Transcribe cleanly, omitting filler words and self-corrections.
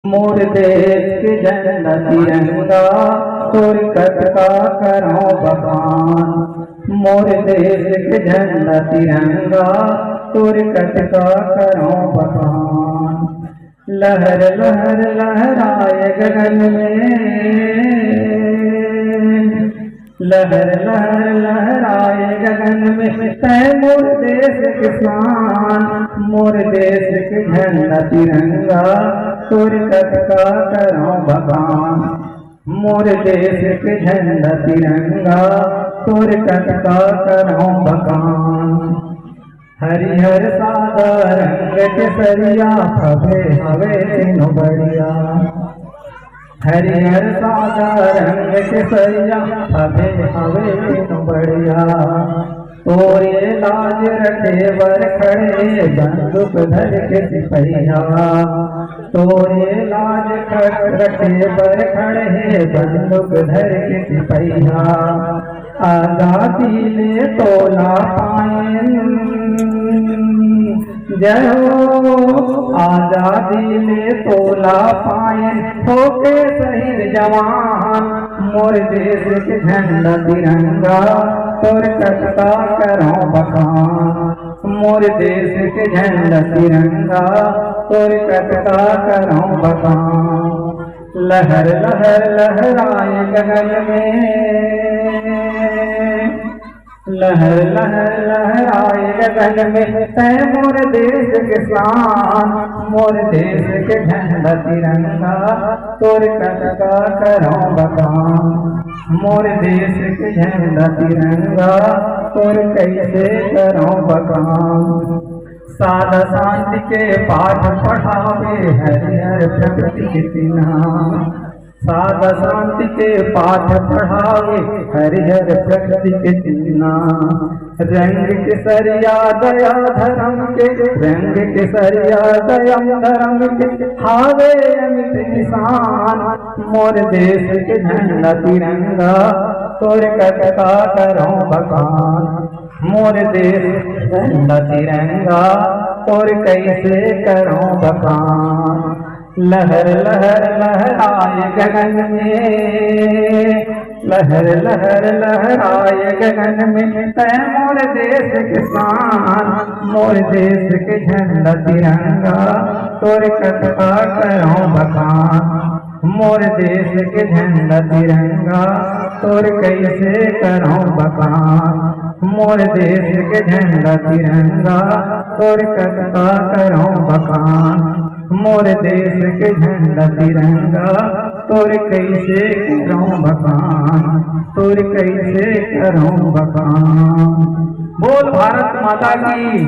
मोर देश के झंडा तिरंगा तोर कटका करो बखान। मोर देश के झंडा तिरंगा तोर कटका करो बखान। लहर लहर लहराए गगन में, लहर लहर लहराए गगन में तय मोर देश किसान। मोर देश के झंडा तिरंगा तोर कटका करो बखान। मोर देश के झंडा तिरंगा तोर कटका करो बखान। हरिहर सादा रंग केसरिया फबे हवे तीनों बढ़िया। हरिहर सादा रंग केसरिया फबे हवे तीनों बढ़िया। तोरे लाज रखे बर खड़े बंदूक धर के सिपहिया। तोरे लाज रखे बर खड़े बंदूक धर के सिपहिया। आजादी ले तोला पायन जय हो। आजादी ले तोला पायन होके शहीद जवान। मोर देश के झंडा तिरंगा तोर कटका करो बखान। मोर देश के झंडा तिरंगा तोर कटका करो बखान। लहर लहर लहराए गगन में, लहर लहर लहराए गगन में तय मोर देश किसान। मोर देश के झंडा तिरंगा तोर कटका करो बखान। मोर देश के झंडा तिरंगा तोर कैसे करो बखान। सादा शांति के पाठ पढ़ावे हरिहर प्रकृति के चिन्हा। सादा शांति के पाठ पढ़ावे हरिहर प्रकृति के चिन्हा। रंग केसरिया दया धर्म के, रंग केसरिया दया धर्म के हावे अमित निशान। मोर देश के झंडा तिरंगा तोर कटका करो बखान। मोर देश झंडा तिरंगा तोर कैसे करो बखान। लहर लहर लहराए गगन में, लहर लहर लहराए गगन में तय मोर देश किसान। मोर देश के झंडा तिरंगा तोर कटका करो बखान। मोर देश के झंडा तिरंगा तोर कैसे करो बखान। मोर देश के झंडा तिरंगा तोर कटका करो बखान। मोर देश के झंडा तिरंगा तोर कैसे करो बखान। तोर कैसे करो बखान। बोल भारत माता की।